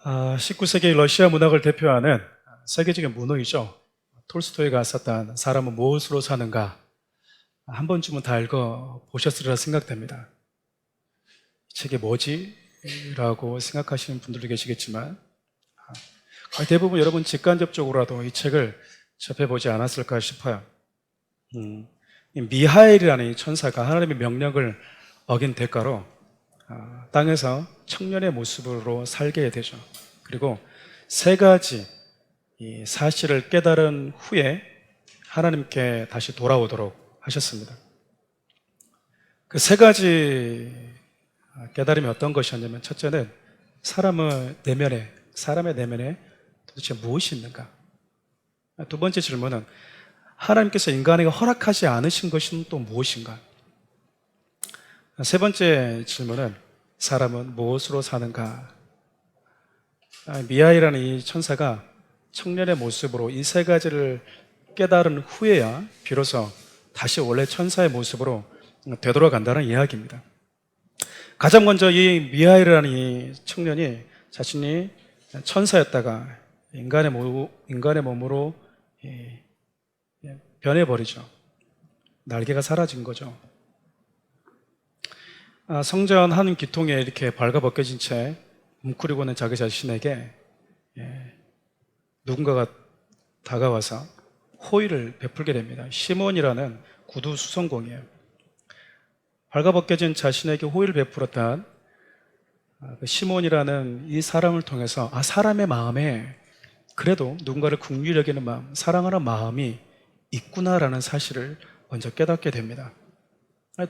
19세기 러시아 문학을 대표하는 세계적인 문호이죠. 톨스토이가 썼던 사람은 무엇으로 사는가, 한 번쯤은 다 읽어보셨으리라 생각됩니다. 이 책이 뭐지? 라고 생각하시는 분들도 계시겠지만 거의 대부분 여러분 직간접적으로라도 이 책을 접해보지 않았을까 싶어요. 이 미하엘이라는 이 천사가 하나님의 명령을 어긴 대가로 땅에서 청년의 모습으로 살게 되죠. 그리고 세 가지 이 사실을 깨달은 후에 하나님께 다시 돌아오도록 하셨습니다. 그 세 가지 깨달음이 어떤 것이었냐면, 첫째는 사람의 내면에 도대체 무엇이 있는가? 두 번째 질문은 하나님께서 인간에게 허락하지 않으신 것은 또 무엇인가? 세 번째 질문은 사람은 무엇으로 사는가? 미하이라는 이 천사가 청년의 모습으로 이 세 가지를 깨달은 후에야 비로소 다시 원래 천사의 모습으로 되돌아간다는 이야기입니다. 가장 먼저 이 미하일이라는 이 청년이 자신이 천사였다가 인간의 몸으로 변해버리죠. 날개가 사라진 거죠. 성전 한 기통에 이렇게 발가벗겨진 채 뭉클이고 있는 자기 자신에게 누군가가 다가와서 호의를 베풀게 됩니다. 시몬이라는 구두 수성공이에요. 발가벗겨진 자신에게 호의를 베풀었던 시몬이라는 이 사람을 통해서 사람의 마음에 그래도 누군가를 긍휼히 여기는 마음, 사랑하는 마음이 있구나라는 사실을 먼저 깨닫게 됩니다.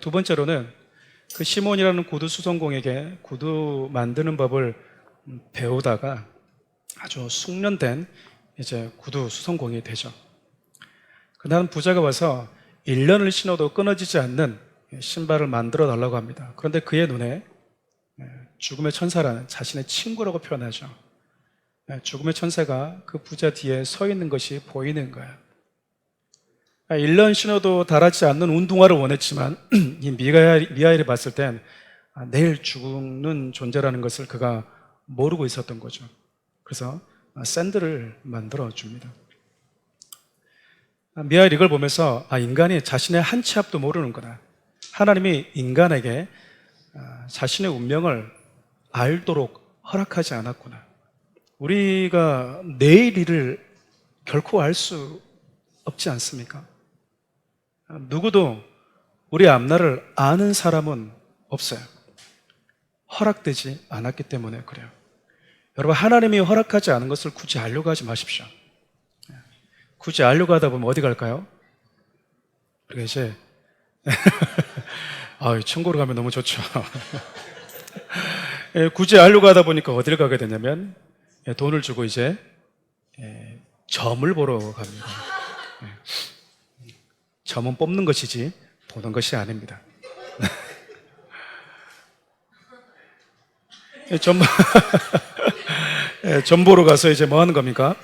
두 번째로는 그 시몬이라는 구두 수성공에게 구두 만드는 법을 배우다가 아주 숙련된 이제 구두 수성공이 되죠. 그다음 부자가 와서 1년을 신어도 끊어지지 않는 신발을 만들어 달라고 합니다. 그런데 그의 눈에 죽음의 천사라는 자신의 친구라고 표현하죠. 죽음의 천사가 그 부자 뒤에 서 있는 것이 보이는 거예요. 1년 신어도 닳지 않는 운동화를 원했지만 이 미하엘이 봤을 땐 내일 죽는 존재라는 것을 그가 모르고 있었던 거죠. 그래서 샌들을 만들어 줍니다. 미하엘이 이걸 보면서 인간이 자신의 한 치 앞도 모르는구나. 하나님이 인간에게 자신의 운명을 알도록 허락하지 않았구나. 우리가 내일 일을 결코 알 수 없지 않습니까? 누구도 우리 앞날을 아는 사람은 없어요. 허락되지 않았기 때문에 그래요. 여러분, 하나님이 허락하지 않은 것을 굳이 알려고 하지 마십시오. 굳이 알려고 하다 보면 어디 갈까요? 우리가 이제 천국으로 가면 너무 좋죠. 굳이 알려고 하다 보니까 어디를 가게 되냐면 돈을 주고 이제 점을 보러 갑니다. 점은 뽑는 것이지 보는 것이 아닙니다. 점 보러 가서 이제 뭐 하는 겁니까?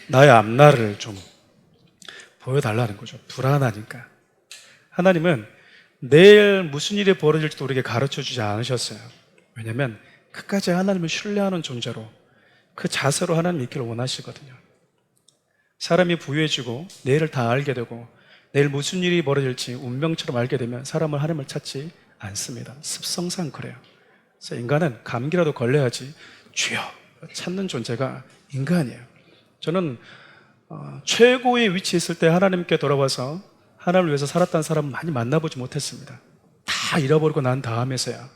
나의 앞날을 좀 보여달라는 거죠. 불안하니까. 하나님은 내일 무슨 일이 벌어질지도 우리에게 가르쳐 주지 않으셨어요. 왜냐하면 끝까지 하나님을 신뢰하는 존재로 그 자세로 하나님 있기를 원하시거든요. 사람이 부유해지고 내일을 다 알게 되고 내일 무슨 일이 벌어질지 운명처럼 알게 되면 사람은 하나님을 찾지 않습니다. 습성상 그래요. 그래서 인간은 감기라도 걸려야지 주여 찾는 존재가 인간이에요. 저는 최고의 위치에 있을 때 하나님께 돌아와서 하나님을 위해서 살았다는 사람은 많이 만나보지 못했습니다. 다 잃어버리고 난 다음에서야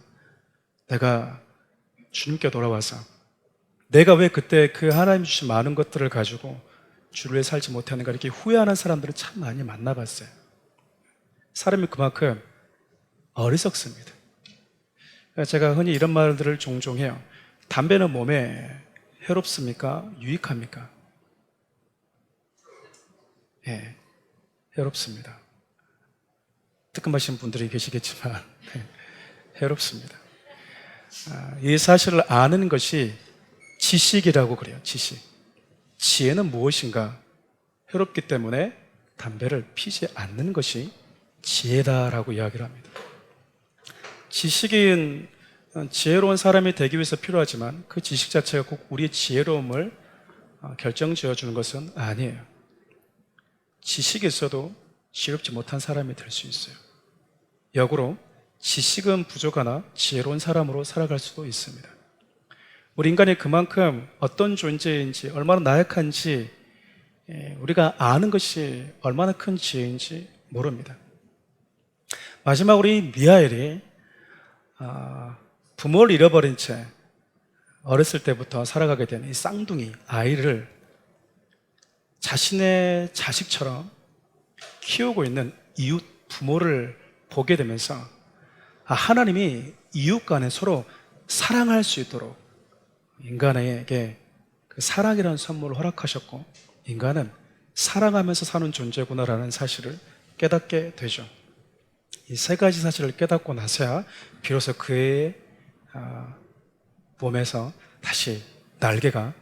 내가 주님께 돌아와서 내가 왜 그때 그 하나님 주신 많은 것들을 가지고 주를 위해 살지 못하는가 이렇게 후회하는 사람들을 참 많이 만나봤어요. 사람이 그만큼 어리석습니다. 제가 흔히 이런 말들을 종종 해요. 담배는 몸에 해롭습니까? 유익합니까? 해롭습니다. 뜨끔하신 분들이 계시겠지만 해롭습니다. 이 사실을 아는 것이 지식이라고 그래요. 지식. 지혜는 무엇인가? 해롭기 때문에 담배를 피지 않는 것이 지혜다라고 이야기를 합니다. 지식인 지혜로운 사람이 되기 위해서 필요하지만 그 지식 자체가 꼭 우리의 지혜로움을 결정지어 주는 것은 아니에요. 지식이 있어도 지혜롭지 못한 사람이 될 수 있어요. 역으로 지식은 부족하나 지혜로운 사람으로 살아갈 수도 있습니다. 우리 인간이 그만큼 어떤 존재인지, 얼마나 나약한지 우리가 아는 것이 얼마나 큰 지혜인지 모릅니다. 마지막으로 이 미하엘이 부모를 잃어버린 채 어렸을 때부터 살아가게 된 이 쌍둥이 아이를 자신의 자식처럼 키우고 있는 이웃 부모를 보게 되면서 하나님이 이웃 간에 서로 사랑할 수 있도록 인간에게 그 사랑이라는 선물을 허락하셨고, 인간은 사랑하면서 사는 존재구나라는 사실을 깨닫게 되죠. 이 세 가지 사실을 깨닫고 나서야 비로소 그의 몸에서 다시 날개가,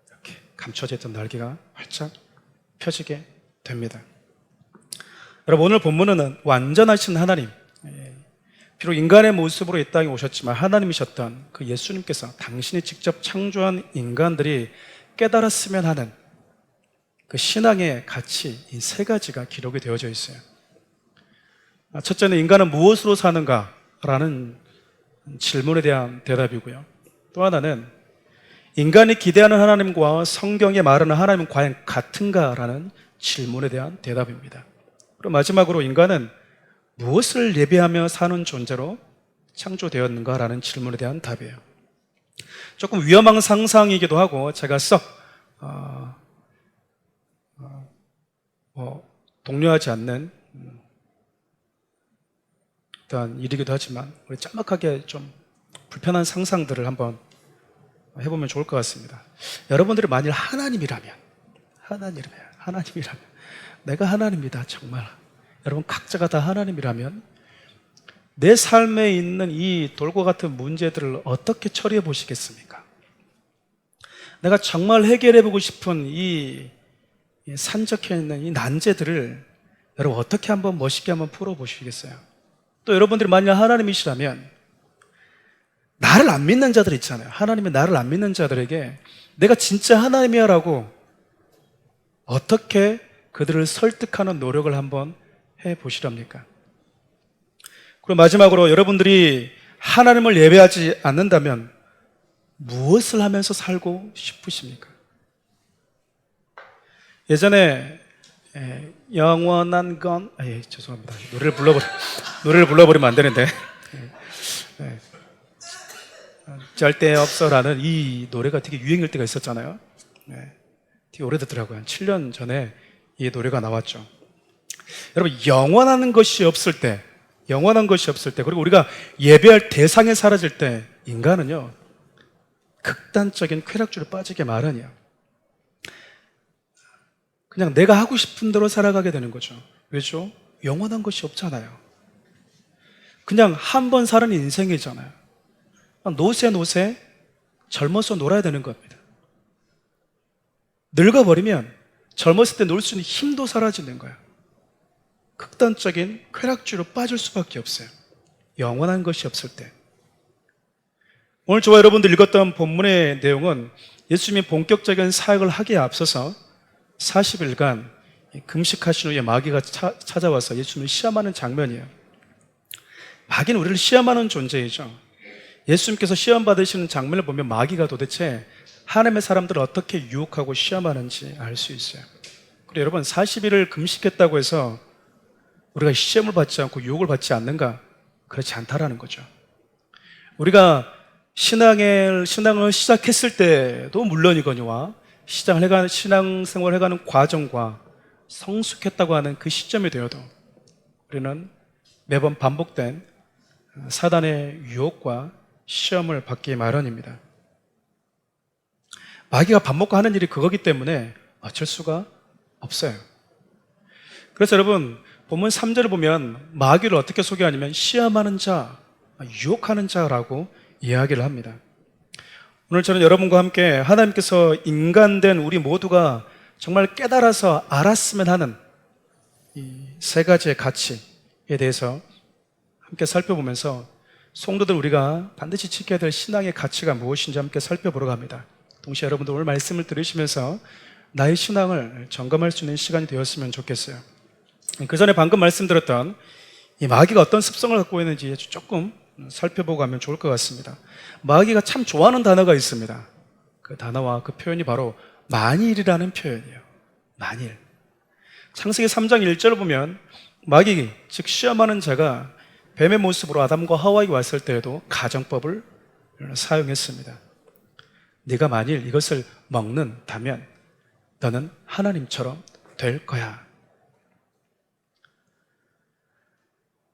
이렇게 감춰져 있던 날개가 활짝 펴지게 됩니다. 여러분, 오늘 본문은 완전하신 하나님, 비록 인간의 모습으로 이 땅에 오셨지만 하나님이셨던 그 예수님께서 당신이 직접 창조한 인간들이 깨달았으면 하는 그 신앙의 가치, 이 세 가지가 기록이 되어져 있어요. 첫째는 인간은 무엇으로 사는가? 라는 질문에 대한 대답이고요. 또 하나는 인간이 기대하는 하나님과 성경에 말하는 하나님은 과연 같은가? 라는 질문에 대한 대답입니다. 그리고 마지막으로 인간은 무엇을 예배하며 사는 존재로 창조되었는가? 라는 질문에 대한 답이에요. 조금 위험한 상상이기도 하고 제가 썩 독려하지 않는 어떤 일이기도 하지만 우리 짤막하게 좀 불편한 상상들을 한번 해보면 좋을 것 같습니다. 여러분들이 만일 하나님이라면 내가 하나님이다, 정말 여러분 각자가 다 하나님이라면 내 삶에 있는 이 돌과 같은 문제들을 어떻게 처리해 보시겠습니까? 내가 정말 해결해 보고 싶은 이 산적해 있는 이 난제들을 여러분 어떻게 한번 멋있게 한번 풀어 보시겠어요? 또 여러분들이 만약 하나님이시라면 나를 안 믿는 자들 있잖아요. 하나님이 나를 안 믿는 자들에게 내가 진짜 하나님이야 라고 어떻게 그들을 설득하는 노력을 한번 해보시랍니까? 그리고 마지막으로 여러분들이 하나님을 예배하지 않는다면 무엇을 하면서 살고 싶으십니까? 예전에 영원한 건 죄송합니다. 노래를 불러버리면 안 되는데 절대 없어라는 이 노래가 되게 유행일 때가 있었잖아요. 되게 오래됐더라고요. 한 7년 전에 이 노래가 나왔죠. 여러분, 영원한 것이 없을 때, 그리고 우리가 예배할 대상에 사라질 때 인간은요 극단적인 쾌락주를 빠지게 마련이에요. 그냥 내가 하고 싶은 대로 살아가게 되는 거죠. 왜죠? 영원한 것이 없잖아요. 그냥 한 번 사는 인생이잖아요. 노세 젊어서 놀아야 되는 겁니다. 늙어버리면 젊었을 때 놀 수 있는 힘도 사라지는 거예요. 극단적인 쾌락주로 빠질 수밖에 없어요. 영원한 것이 없을 때. 오늘 저와 여러분들 읽었던 본문의 내용은 예수님이 본격적인 사역을 하기에 앞서서 40일간 금식하신 후에 마귀가 찾아와서 예수님을 시험하는 장면이에요. 마귀는 우리를 시험하는 존재이죠. 예수님께서 시험 받으시는 장면을 보면 마귀가 도대체 하나님의 사람들을 어떻게 유혹하고 시험하는지 알 수 있어요. 그리고 여러분, 40일을 금식했다고 해서 우리가 시험을 받지 않고 유혹을 받지 않는가? 그렇지 않다라는 거죠. 우리가 신앙을 시작했을 때도 물론이거니와 신앙생활을 해가는 과정과 성숙했다고 하는 그 시점이 되어도 우리는 매번 반복된 사단의 유혹과 시험을 받기 마련입니다. 마귀가 밥 먹고 하는 일이 그거기 때문에 어쩔 수가 없어요. 그래서 여러분, 본문 3절을 보면 마귀를 어떻게 소개하냐면 시험하는 자, 유혹하는 자라고 이야기를 합니다. 오늘 저는 여러분과 함께 하나님께서 인간된 우리 모두가 정말 깨달아서 알았으면 하는 이 세 가지의 가치에 대해서 함께 살펴보면서 성도들 우리가 반드시 지켜야 될 신앙의 가치가 무엇인지 함께 살펴보러 합니다. 동시에 여러분들 오늘 말씀을 들으시면서 나의 신앙을 점검할 수 있는 시간이 되었으면 좋겠어요. 그 전에 방금 말씀드렸던 이 마귀가 어떤 습성을 갖고 있는지 조금 살펴보고 가면 좋을 것 같습니다. 마귀가 참 좋아하는 단어가 있습니다. 그 단어와 그 표현이 바로 만일이라는 표현이에요. 만일. 창세기 3장 1절을 보면 마귀, 즉 시험하는 자가 뱀의 모습으로 아담과 하와에게 왔을 때에도 가정법을 사용했습니다. 네가 만일 이것을 먹는다면 너는 하나님처럼 될 거야.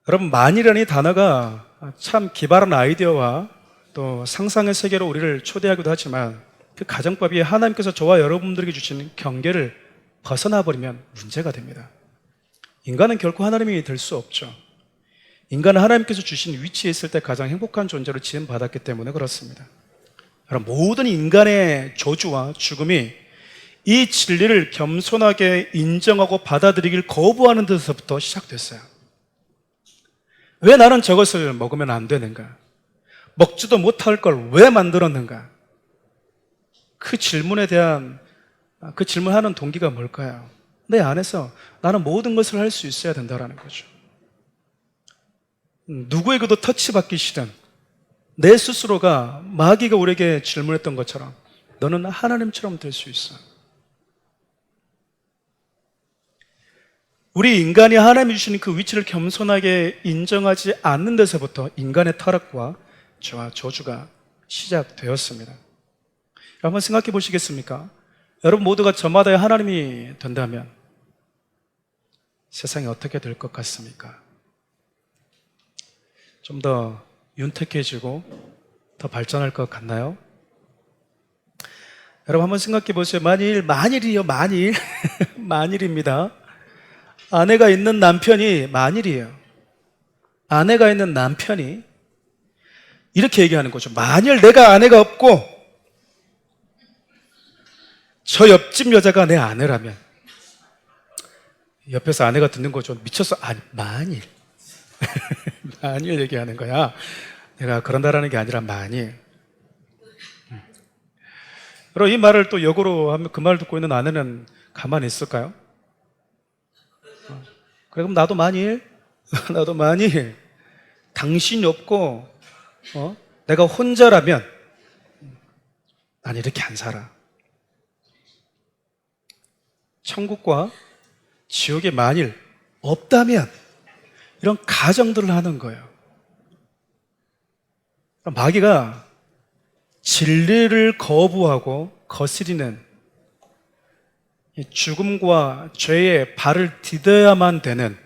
여러분, 만일이라는 이 단어가 참 기발한 아이디어와 또 상상의 세계로 우리를 초대하기도 하지만 그 가정법이 하나님께서 저와 여러분들에게 주시는 경계를 벗어나 버리면 문제가 됩니다. 인간은 결코 하나님이 될 수 없죠. 인간은 하나님께서 주신 위치에 있을 때 가장 행복한 존재로 지음받았기 때문에 그렇습니다. 여러분, 모든 인간의 저주와 죽음이 이 진리를 겸손하게 인정하고 받아들이길 거부하는 데서부터 시작됐어요. 왜 나는 저것을 먹으면 안 되는가? 먹지도 못할 걸 왜 만들었는가? 그 질문하는 동기가 뭘까요? 내 안에서 나는 모든 것을 할 수 있어야 된다는 거죠. 누구에게도 터치받기 싫은 내 스스로가 마귀가 우리에게 질문했던 것처럼 너는 하나님처럼 될 수 있어. 우리 인간이 하나님이 주시는 그 위치를 겸손하게 인정하지 않는 데서부터 인간의 타락과 죄와 저주가 시작되었습니다. 한번 생각해 보시겠습니까? 여러분 모두가 저마다의 하나님이 된다면 세상이 어떻게 될 것 같습니까? 좀 더 윤택해지고 더 발전할 것 같나요? 여러분 한번 생각해 보세요. 만일이요, 만일입니다. 아내가 있는 남편이 만일이에요. 아내가 있는 남편이 이렇게 얘기하는 거죠. 만일 내가 아내가 없고 저 옆집 여자가 내 아내라면, 옆에서 아내가 듣는 거죠. 미쳤어. 아니, 만일 만일 얘기하는 거야. 내가 그런다라는 게 아니라 만일. 여러분 이 말을 또 역으로 하면 그 말을 듣고 있는 아내는 가만히 있을까요? 그래 그럼 나도 만일 당신이 없고 내가 혼자라면 난 이렇게 안 살아. 천국과 지옥에 만일 없다면 이런 가정들을 하는 거예요. 마귀가 진리를 거부하고 거스리는 죽음과 죄의 발을 디뎌야만 되는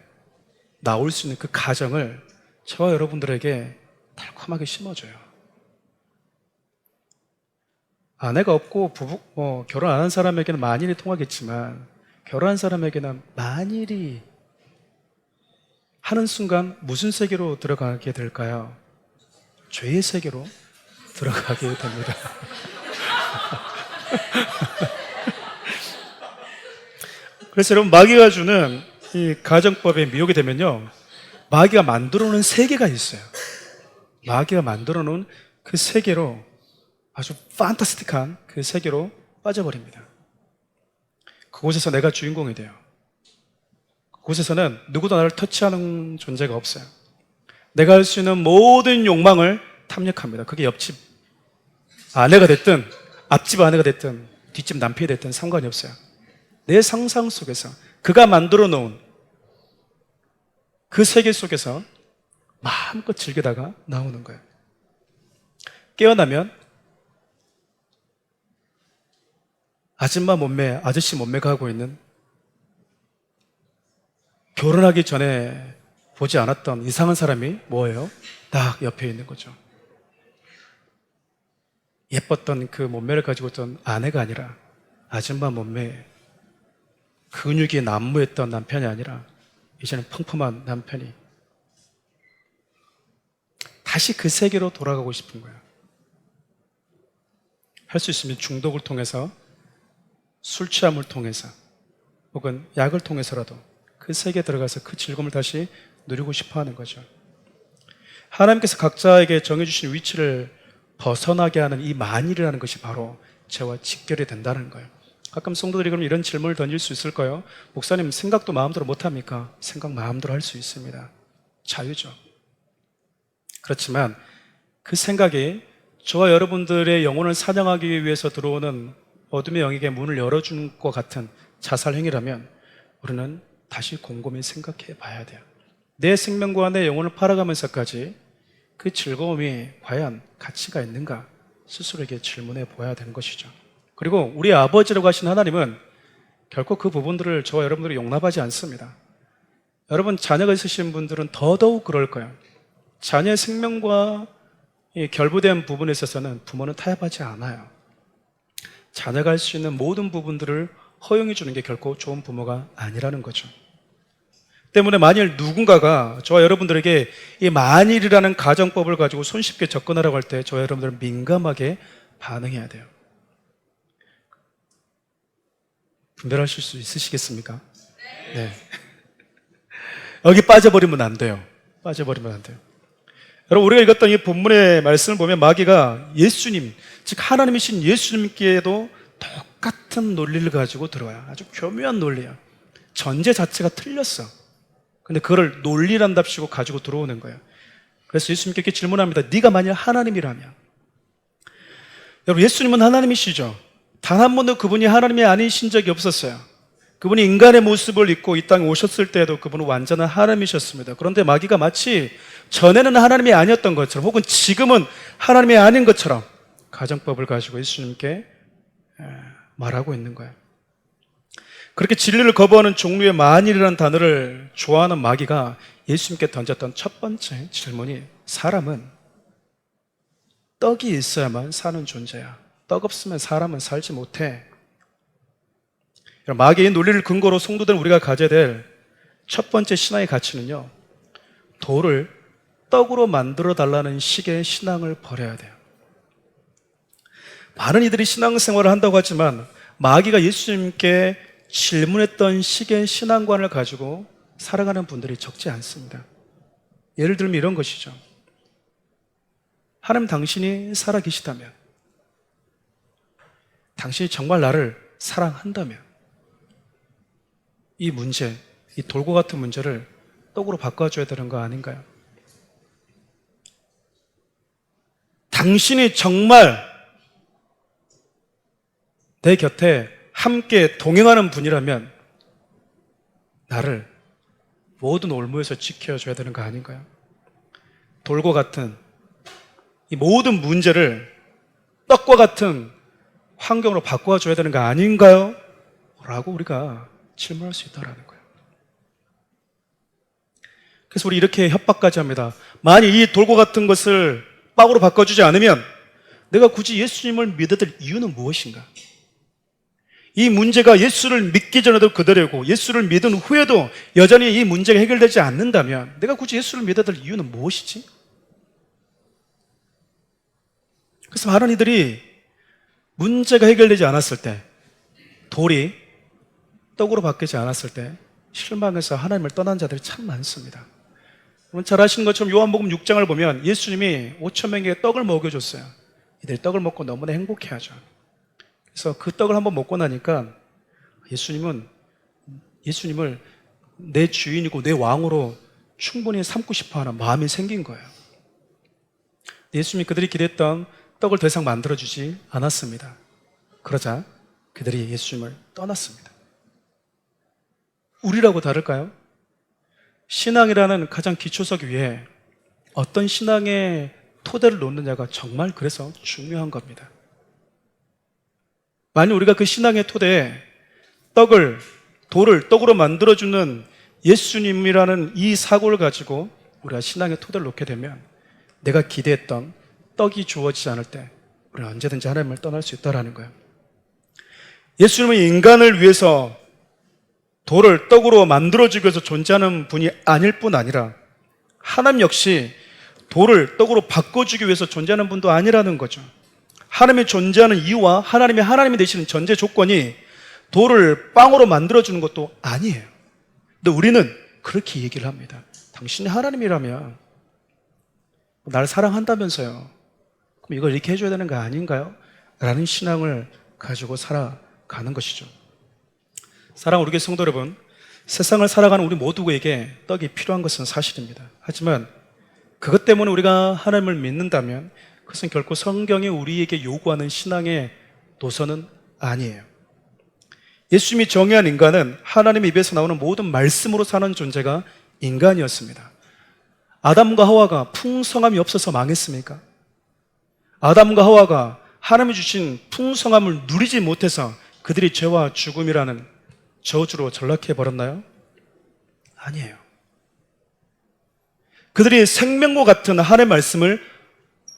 나올 수 있는 그 가정을 저와 여러분들에게 달콤하게 심어줘요. 아내가 없고 결혼 안 한 사람에게는 만일이 통하겠지만 결혼한 사람에게는 만일이 하는 순간 무슨 세계로 들어가게 될까요? 죄의 세계로 들어가게 됩니다. 그래서 여러분 마귀가 주는 이 가정법에 미혹이 되면요, 마귀가 만들어 놓은 세계가 있어요. 마귀가 만들어 놓은 그 세계로, 아주 판타스틱한 그 세계로 빠져버립니다. 그곳에서 내가 주인공이 돼요. 그곳에서는 누구도 나를 터치하는 존재가 없어요. 내가 할 수 있는 모든 욕망을 탐닉합니다. 그게 옆집 아내가 됐든 앞집 아내가 됐든 뒷집 남편이 됐든 상관이 없어요. 내 상상 속에서 그가 만들어 놓은 그 세계 속에서 마음껏 즐기다가 나오는 거예요. 깨어나면 아줌마 몸매, 아저씨 몸매가 하고 있는, 결혼하기 전에 보지 않았던 이상한 사람이 뭐예요? 딱 옆에 있는 거죠. 예뻤던 그 몸매를 가지고 있던 아내가 아니라 아줌마 몸매, 근육이 난무했던 남편이 아니라 이제는 펑펑한 남편이 다시 그 세계로 돌아가고 싶은 거예요. 할 수 있으면 중독을 통해서, 술 취함을 통해서, 혹은 약을 통해서라도 그 세계에 들어가서 그 즐거움을 다시 누리고 싶어 하는 거죠. 하나님께서 각자에게 정해주신 위치를 벗어나게 하는 이 만일이라는 것이 바로 죄와 직결이 된다는 거예요. 가끔 성도들이 그럼 이런 질문을 던질 수 있을까요? 목사님, 생각도 마음대로 못합니까? 생각 마음대로 할 수 있습니다. 자유죠. 그렇지만 그 생각이 저와 여러분들의 영혼을 사냥하기 위해서 들어오는 어둠의 영에게 문을 열어주는 것 같은 자살 행위라면 우리는 다시 곰곰이 생각해 봐야 돼요. 내 생명과 내 영혼을 팔아가면서까지 그 즐거움이 과연 가치가 있는가 스스로에게 질문해 보아야 되는 것이죠. 그리고 우리 아버지라고 하신 하나님은 결코 그 부분들을 저와 여러분들이 용납하지 않습니다. 여러분, 자녀가 있으신 분들은 더더욱 그럴 거예요. 자녀의 생명과 결부된 부분에 있어서는 부모는 타협하지 않아요. 자녀가 할 수 있는 모든 부분들을 허용해 주는 게 결코 좋은 부모가 아니라는 거죠. 때문에 만일 누군가가 저와 여러분들에게 이 만일이라는 가정법을 가지고 손쉽게 접근하라고 할 때 저와 여러분들은 민감하게 반응해야 돼요. 분별하실 수 있으시겠습니까? 네. 여기 빠져버리면 안 돼요. 빠져버리면 안 돼요. 여러분, 우리가 읽었던 이 본문의 말씀을 보면 마귀가 예수님, 즉 하나님이신 예수님께도 똑같은 논리를 가지고 들어와요. 아주 교묘한 논리야. 전제 자체가 틀렸어. 근데 그걸 논리란답시고 가지고 들어오는 거예요. 그래서 예수님께 이렇게 질문합니다. 네가 만약 하나님이라면. 여러분, 예수님은 하나님이시죠. 단 한 번도 그분이 하나님이 아니신 적이 없었어요. 그분이 인간의 모습을 입고 이 땅에 오셨을 때에도 그분은 완전한 하나님이셨습니다. 그런데 마귀가 마치 전에는 하나님이 아니었던 것처럼 혹은 지금은 하나님이 아닌 것처럼 가정법을 가지고 예수님께 말하고 있는 거예요. 그렇게 진리를 거부하는 종류의 만일이라는 단어를 좋아하는 마귀가 예수님께 던졌던 첫 번째 질문이 사람은 떡이 있어야만 사는 존재야. 떡 없으면 사람은 살지 못해. 마귀의 논리를 근거로 성도들은 우리가 가져야 될 첫 번째 신앙의 가치는요, 돌을 떡으로 만들어 달라는 식의 신앙을 버려야 돼요. 많은 이들이 신앙생활을 한다고 하지만 마귀가 예수님께 질문했던 식의 신앙관을 가지고 살아가는 분들이 적지 않습니다. 예를 들면 이런 것이죠. 하나님, 당신이 살아계시다면, 당신이 정말 나를 사랑한다면 이 문제, 이 돌과 같은 문제를 떡으로 바꿔줘야 되는 거 아닌가요? 당신이 정말 내 곁에 함께 동행하는 분이라면 나를 모든 올무에서 지켜줘야 되는 거 아닌가요? 돌과 같은 이 모든 문제를 떡과 같은 환경으로 바꿔줘야 되는 거 아닌가요? 라고 우리가 질문할 수 있다는 거예요. 그래서 우리 이렇게 협박까지 합니다. 만약 이 돌과 같은 것을 떡으로 바꿔주지 않으면 내가 굳이 예수님을 믿어야 될 이유는 무엇인가? 이 문제가 예수를 믿기 전에도 그대로고 예수를 믿은 후에도 여전히 이 문제가 해결되지 않는다면 내가 굳이 예수를 믿어야 될 이유는 무엇이지? 그래서 많은 이들이 문제가 해결되지 않았을 때, 돌이 떡으로 바뀌지 않았을 때 실망해서 하나님을 떠난 자들이 참 많습니다. 여러분 잘 아시는 것처럼 요한복음 6장을 보면 예수님이 5천 명에게 떡을 먹여줬어요. 이들이 떡을 먹고 너무나 행복해하죠. 그래서 그 떡을 한번 먹고 나니까 예수님을 내 주인이고 내 왕으로 충분히 삼고 싶어하는 마음이 생긴 거예요. 예수님이 그들이 기대했던 떡을 더 이상 만들어주지 않았습니다. 그러자 그들이 예수님을 떠났습니다. 우리라고 다를까요? 신앙이라는 가장 기초석 위에 어떤 신앙의 토대를 놓느냐가 정말 그래서 중요한 겁니다. 만약 우리가 그 신앙의 토대에 돌을 떡으로 만들어주는 예수님이라는 이 사고를 가지고 우리가 신앙의 토대를 놓게 되면 내가 기대했던 떡이 주어지지 않을 때 우리는 언제든지 하나님을 떠날 수 있다는 거예요. 예수님은 인간을 위해서 돌을 떡으로 만들어주기 위해서 존재하는 분이 아닐 뿐 아니라 하나님 역시 돌을 떡으로 바꿔주기 위해서 존재하는 분도 아니라는 거죠. 하나님이 존재하는 이유와 하나님이 되시는 전제 조건이 돌을 빵으로 만들어주는 것도 아니에요. 근데 우리는 그렇게 얘기를 합니다. 당신이 하나님이라면 날 사랑한다면서요. 그럼 이걸 이렇게 해줘야 되는 거 아닌가요? 라는 신앙을 가지고 살아가는 것이죠. 사랑하는 우리 교회 성도 여러분, 세상을 살아가는 우리 모두에게 떡이 필요한 것은 사실입니다. 하지만 그것 때문에 우리가 하나님을 믿는다면 그것은 결코 성경이 우리에게 요구하는 신앙의 노선은 아니에요. 예수님이 정의한 인간은 하나님의 입에서 나오는 모든 말씀으로 사는 존재가 인간이었습니다. 아담과 하와가 풍성함이 없어서 망했습니까? 아담과 하와가 하나님이 주신 풍성함을 누리지 못해서 그들이 죄와 죽음이라는 저주로 전락해 버렸나요? 아니에요. 그들이 생명과 같은 하나님의 말씀을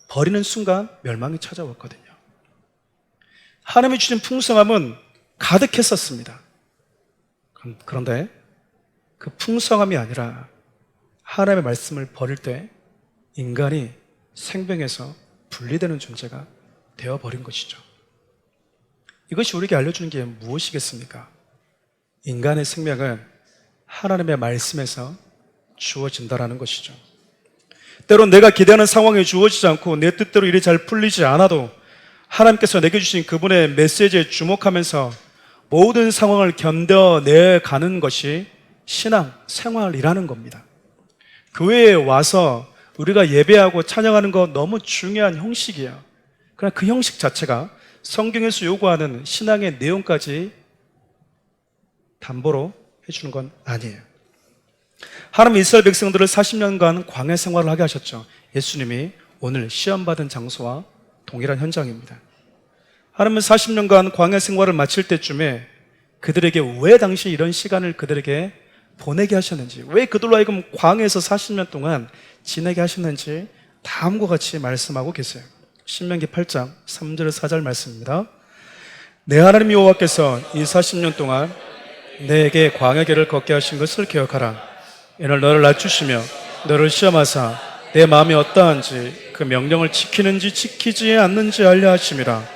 버리는 순간 멸망이 찾아왔거든요. 하나님이 주신 풍성함은 가득했었습니다. 그런데 그 풍성함이 아니라 하나님의 말씀을 버릴 때 인간이 생명에서 분리되는 존재가 되어버린 것이죠. 이것이 우리에게 알려주는 게 무엇이겠습니까? 인간의 생명은 하나님의 말씀에서 주어진다라는 것이죠. 때론 내가 기대하는 상황이 주어지지 않고 내 뜻대로 일이 잘 풀리지 않아도 하나님께서 내게 주신 그분의 메시지에 주목하면서 모든 상황을 견뎌내가는 것이 신앙, 생활이라는 겁니다. 교회에 와서 우리가 예배하고 찬양하는 거 너무 중요한 형식이에요. 그러나 그 형식 자체가 성경에서 요구하는 신앙의 내용까지 담보로 해주는 건 아니에요. 하나님 이스라엘 백성들을 40년간 광야 생활을 하게 하셨죠. 예수님이 오늘 시험받은 장소와 동일한 현장입니다. 하나님은 40년간 광야 생활을 마칠 때쯤에 그들에게 왜 당시 이런 시간을 그들에게 보내게 하셨는지, 왜 그들로 하여금 광야에서 40년 동안 지내게 하셨는지 다음과 같이 말씀하고 계세요. 신명기 8장 3절 4절 말씀입니다. 내 하나님 여호와께서 이 40년 동안 내게 광야 길을 걷게 하신 것을 기억하라. 이는 너를 낮추시며 너를 시험하사 내 마음이 어떠한지 그 명령을 지키는지 지키지 않는지 알려 하심이라.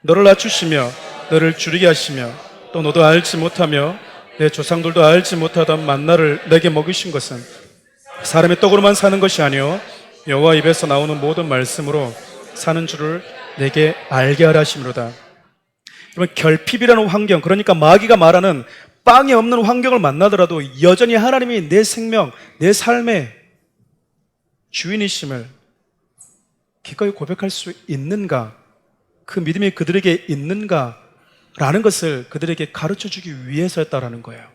너를 낮추시며 너를 줄이게 하시며 또 너도 알지 못하며 내 조상들도 알지 못하던 만나를 내게 먹이신 것은 사람의 떡으로만 사는 것이 아니요 여호와 입에서 나오는 모든 말씀으로 사는 줄을 내게 알게 하라 하심이로다. 여러분, 결핍이라는 환경, 그러니까 마귀가 말하는 빵이 없는 환경을 만나더라도 여전히 하나님이 내 생명, 내 삶의 주인이심을 기꺼이 고백할 수 있는가, 그 믿음이 그들에게 있는가라는 것을 그들에게 가르쳐주기 위해서였다라는 거예요.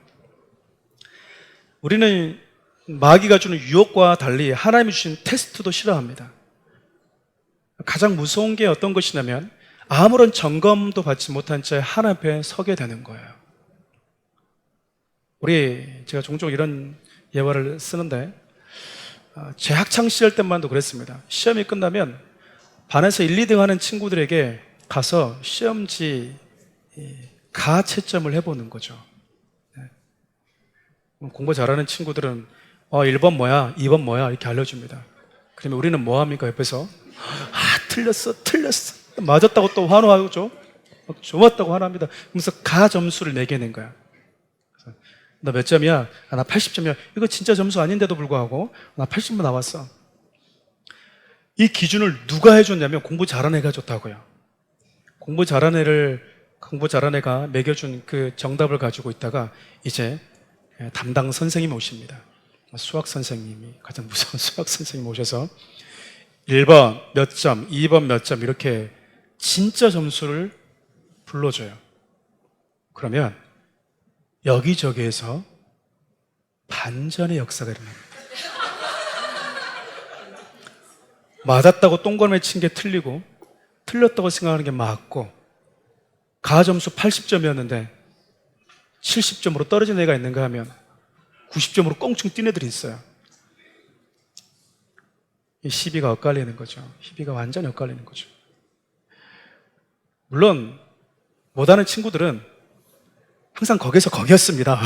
우리는 마귀가 주는 유혹과 달리 하나님이 주신 테스트도 싫어합니다. 가장 무서운 게 어떤 것이냐면 아무런 점검도 받지 못한 채 하나님 앞에 서게 되는 거예요. 제가 종종 이런 예화를 쓰는데 제 학창시절 때만도 그랬습니다. 시험이 끝나면 반에서 1, 2등 하는 친구들에게 가서 시험지 가채점을 해보는 거죠. 공부 잘하는 친구들은 1번 뭐야, 2번 뭐야 이렇게 알려줍니다. 그러면 우리는 뭐합니까? 옆에서 틀렸어 맞았다고 또 환호하죠. 좋았다고 환호합니다. 그러면서 가 점수를 매겨낸 거야. 너 몇 점이야? 나 80점이야. 이거 진짜 점수 아닌데도 불구하고 나 80점 나왔어. 이 기준을 누가 해줬냐면 공부 잘하는 애가 줬다고요. 공부 잘하는 애가 매겨준 그 정답을 가지고 있다가 이제 담당 선생님이 오십니다. 수학 선생님이, 가장 무서운 수학 선생님이 오셔서 1번 몇 점, 2번 몇 점 이렇게 진짜 점수를 불러줘요. 그러면 여기저기에서 반전의 역사가 일어납니다. 맞았다고 똥걸음에 친 게 틀리고 틀렸다고 생각하는 게 맞고 가점수 80점이었는데 70점으로 떨어진 애가 있는가 하면 90점으로 껑충 뛴 애들이 있어요. 이 시비가 엇갈리는 거죠. 시비가 완전히 엇갈리는 거죠. 물론 못하는 친구들은 항상 거기서 거기였습니다.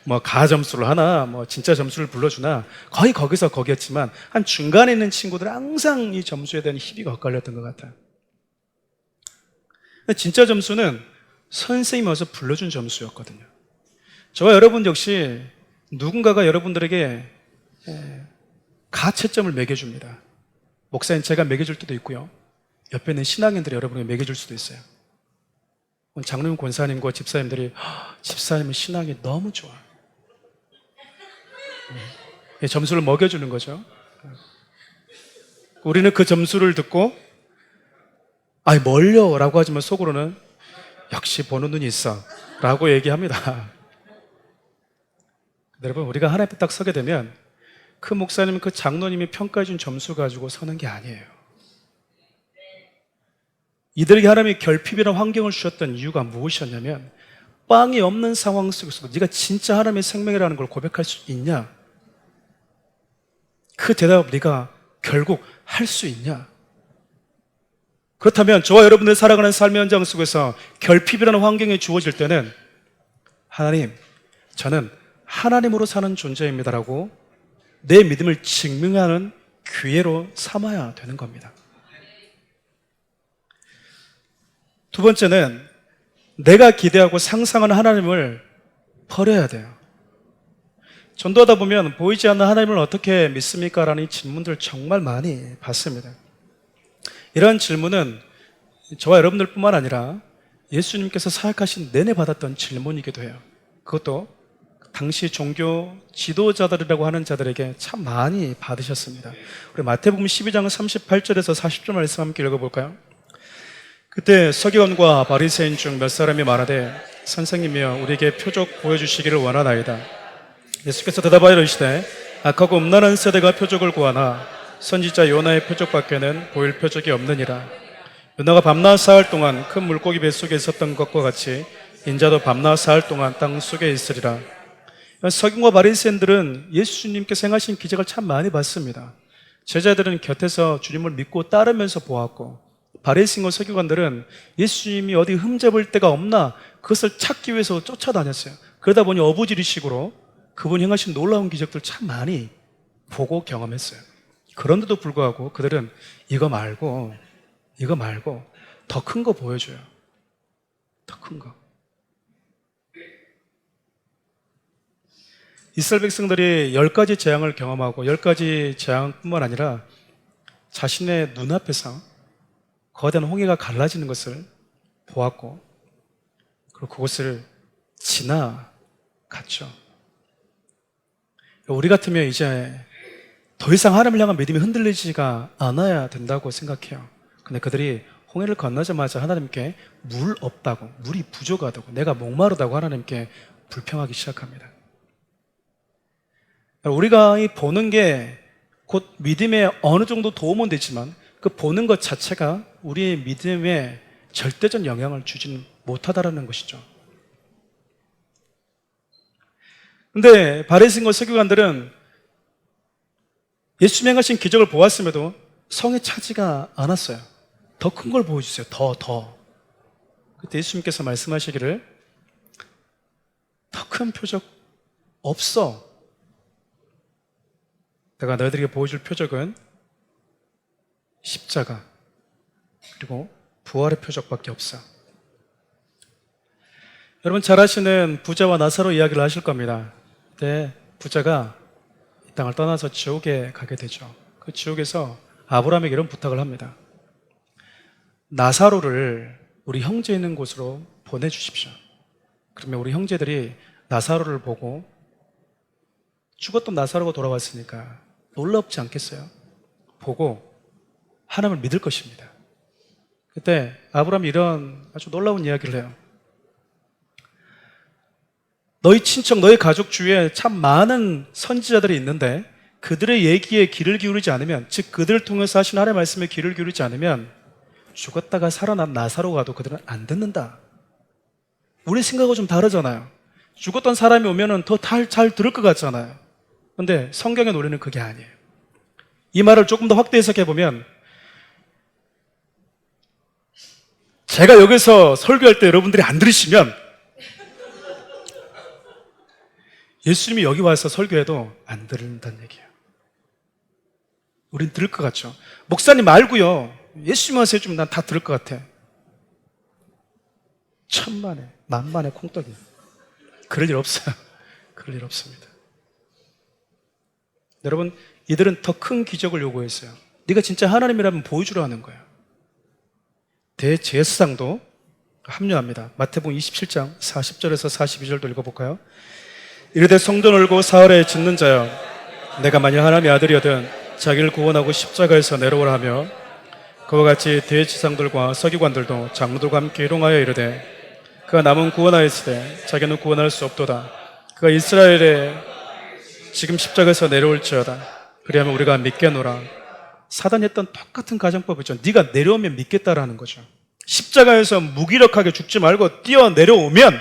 뭐 가점수를 하나, 뭐 진짜 점수를 불러주나 거의 거기서 거기였지만 한 중간에 있는 친구들은 항상 이 점수에 대한 희비가 엇갈렸던 것 같아요. 진짜 점수는 선생님이 와서 불러준 점수였거든요. 저와 여러분 역시 누군가가 여러분들에게 가채점을 매겨줍니다. 목사님 제가 매겨줄 때도 있고요. 옆에 있는 신앙인들이 여러분에게 매겨줄 수도 있어요. 장로님 권사님과 집사님들이 집사님의 신앙이 너무 좋아. 점수를 먹여주는 거죠. 우리는 그 점수를 듣고 아이 뭘요? 라고 하지만 속으로는 역시 보는 눈이 있어 라고 얘기합니다. 여러분 우리가 하나님 앞에 딱 서게 되면 그 목사님, 그 장로님이 평가해 준 점수 가지고 서는 게 아니에요. 이들에게 하나님이 결핍이라는 환경을 주셨던 이유가 무엇이었냐면 빵이 없는 상황 속에서도 네가 진짜 하나님의 생명이라는 걸 고백할 수 있냐? 그 대답 네가 결국 할 수 있냐? 그렇다면 저와 여러분들 살아가는 삶의 현장 속에서 결핍이라는 환경이 주어질 때는 하나님, 저는 하나님으로 사는 존재입니다라고 내 믿음을 증명하는 기회로 삼아야 되는 겁니다. 두 번째는 내가 기대하고 상상하는 하나님을 버려야 돼요. 전도하다 보면 보이지 않는 하나님을 어떻게 믿습니까? 라는 질문들을 정말 많이 받습니다. 이러한 질문은 저와 여러분들 뿐만 아니라 예수님께서 사역하신 내내 받았던 질문이기도 해요. 그것도 당시 종교 지도자들이라고 하는 자들에게 참 많이 받으셨습니다. 우리 마태복음 12장 38절에서 40절 말씀 함께 읽어볼까요? 그때 서기관과 바리새인 중 몇 사람이 말하되 선생님이여 우리에게 표적 보여주시기를 원하나이다. 예수께서 대답하여 이르시되 악하고 음란한 세대가 표적을 구하나 선지자 요나의 표적밖에는 보일 표적이 없느니라. 요나가 밤낮 사흘 동안 큰 물고기 뱃속에 있었던 것과 같이 인자도 밤낮 사흘 동안 땅 속에 있으리라. 서기관과 바리새인들은 예수님께서 행하신 기적을 참 많이 봤습니다. 제자들은 곁에서 주님을 믿고 따르면서 보았고 바리새인과 서기관들은 예수님이 어디 흠잡을 데가 없나 그것을 찾기 위해서 쫓아다녔어요. 그러다 보니 어부지리식으로 그분이 행하신 놀라운 기적들 참 많이 보고 경험했어요. 그런데도 불구하고 그들은 이거 말고 더 큰 거 보여줘요. 더 큰 거. 이스라엘 백성들이 10가지 재앙을 경험하고 10가지 재앙뿐만 아니라 자신의 눈앞에서 거대한 홍해가 갈라지는 것을 보았고 그리고 그것을 지나갔죠. 우리 같으면 이제 더 이상 하나님을 향한 믿음이 흔들리지가 않아야 된다고 생각해요. 근데 그들이 홍해를 건너자마자 하나님께 물 없다고, 물이 부족하다고, 내가 목마르다고 하나님께 불평하기 시작합니다. 우리가 이 보는 게 곧 믿음에 어느 정도 도움은 되지만 그 보는 것 자체가 우리의 믿음에 절대적 영향을 주지는 못하다라는 것이죠. 근데 바리새인과 서기관들은 예수님이 행하신 기적을 보았음에도 성에 차지가 않았어요. 더 큰 걸 보여주세요. 더. 그때 예수님께서 말씀하시기를 더 큰 표적 없어. 내가 너희들에게 보여줄 표적은 십자가 그리고 부활의 표적밖에 없어. 여러분 잘 아시는 부자와 나사로 이야기를 하실 겁니다. 그때 부자가 이 땅을 떠나서 지옥에 가게 되죠. 그 지옥에서 아브라함에게 이런 부탁을 합니다. 나사로를 우리 형제 있는 곳으로 보내주십시오. 그러면 우리 형제들이 나사로를 보고 죽었던 나사로가 돌아왔으니까 놀랍지 않겠어요? 보고 하나님을 믿을 것입니다. 그때 아브라함이 이런 아주 놀라운 이야기를 해요. 너희 친척, 너희 가족 주위에 참 많은 선지자들이 있는데 그들의 얘기에 귀를 기울이지 않으면, 즉 그들을 통해서 하신 하나님의 말씀에 귀를 기울이지 않으면 죽었다가 살아난 나사로가도 그들은 안 듣는다. 우리 생각하고 좀 다르잖아요. 죽었던 사람이 오면은 더 잘 들을 것 같잖아요. 근데 성경의 논리는 그게 아니에요. 이 말을 조금 더 확대 해석해 보면 제가 여기서 설교할 때 여러분들이 안 들으시면 예수님이 여기 와서 설교해도 안 들은다는 얘기예요. 우린 들을 것 같죠. 목사님 말고요. 예수님 와서 해주면 난 다 들을 것 같아. 천만에 만만에 콩떡이. 그럴 일 없어요. 그럴 일 없습니다. 여러분 이들은 더 큰 기적을 요구했어요. 네가 진짜 하나님이라면 보여주려 하는 거예요. 대제사장도 합류합니다. 마태복음 27장 40절에서 42절도 읽어볼까요? 이르되 성전을 울고 사흘에 짓는 자여, 내가 만일 하나님의 아들이거든 자기를 구원하고 십자가에서 내려오라 하며, 그와 같이 대제사장들과 서기관들도 장로들과 함께 희롱하여 이르되 그가 남은 구원하였으되 자기는 구원할 수 없도다. 그가 이스라엘에 지금 십자가에서 내려올지어다. 그리하면 우리가 믿겠노라. 사단이 했던 똑같은 가정법이죠. 네가 내려오면 믿겠다라는 거죠. 십자가에서 무기력하게 죽지 말고 뛰어 내려오면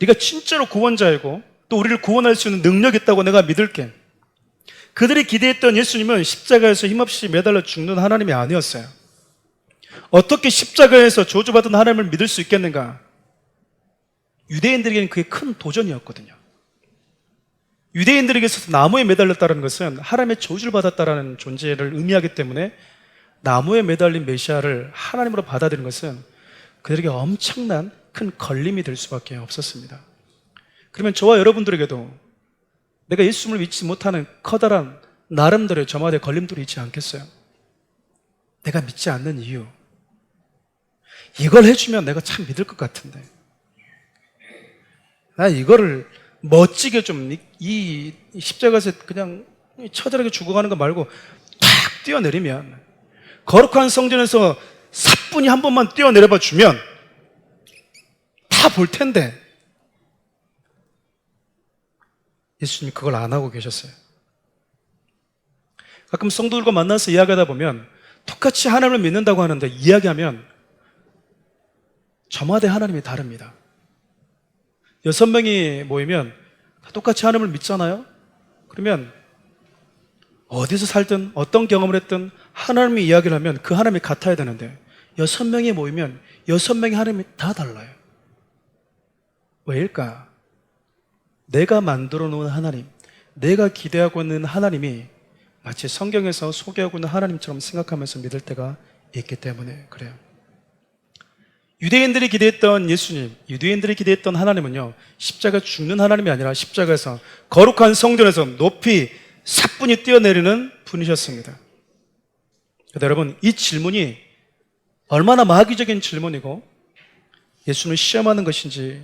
네가 진짜로 구원자이고 또 우리를 구원할 수 있는 능력이 있다고 내가 믿을게. 그들이 기대했던 예수님은 십자가에서 힘없이 매달려 죽는 하나님이 아니었어요. 어떻게 십자가에서 저주받은 하나님을 믿을 수 있겠는가? 유대인들에게는 그게 큰 도전이었거든요. 유대인들에게서 나무에 매달렸다는 것은 하나님의 저주를 받았다는 존재를 의미하기 때문에 나무에 매달린 메시아를 하나님으로 받아들이는 것은 그들에게 엄청난 큰 걸림이 될 수밖에 없었습니다. 그러면 저와 여러분들에게도 내가 예수님을 믿지 못하는 커다란 나름대로의 저마다의 걸림돌이 있지 않겠어요? 내가 믿지 않는 이유, 이걸 해주면 내가 참 믿을 것 같은데, 나 이거를 멋지게 좀 이 십자가에서 그냥 처절하게 죽어가는 거 말고 탁 뛰어내리면, 거룩한 성전에서 사뿐히 한 번만 뛰어내려봐 주면 다 볼 텐데, 예수님이 그걸 안 하고 계셨어요. 가끔 성도들과 만나서 이야기하다 보면 똑같이 하나님을 믿는다고 하는데 이야기하면 저마다 하나님이 다릅니다. 6명이 모이면 다 똑같이 하나님을 믿잖아요? 그러면 어디서 살든 어떤 경험을 했든 하나님이 이야기를 하면 그 하나님이 같아야 되는데 6명이 모이면 6명의 하나님이 다 달라요. 왜일까? 내가 만들어 놓은 하나님, 내가 기대하고 있는 하나님이 마치 성경에서 소개하고 있는 하나님처럼 생각하면서 믿을 때가 있기 때문에 그래요. 유대인들이 기대했던 예수님, 유대인들이 기대했던 하나님은요, 십자가 죽는 하나님이 아니라 십자가에서 거룩한 성전에서 높이 사뿐히 뛰어내리는 분이셨습니다. 여러분, 이 질문이 얼마나 마귀적인 질문이고 예수님을 시험하는 것인지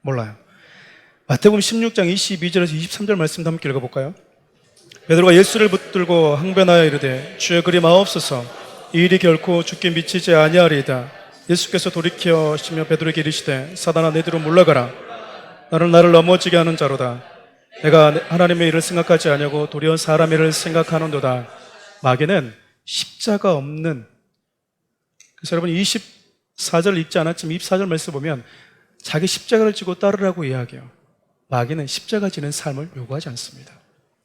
몰라요. 마태복음 16장 22절에서 23절 말씀도 함께 읽어볼까요? 베드로가 예수를 붙들고 항변하여 이르되 주여 그리 마옵소서, 이 일이 결코 주께 미치지 아니하리이다. 예수께서 돌이키시며 베드로에게 이르시되 사단아 내 뒤로 물러가라. 나는 나를 넘어지게 하는 자로다. 내가 하나님의 일을 생각하지 아니하고 도리어 사람의 일을 생각하는도다. 마귀는 십자가 없는, 그래서 여러분 24절 읽지 않았지만 24절 말씀 보면 자기 십자가를 지고 따르라고 이야기해요. 마귀는 십자가 지는 삶을 요구하지 않습니다.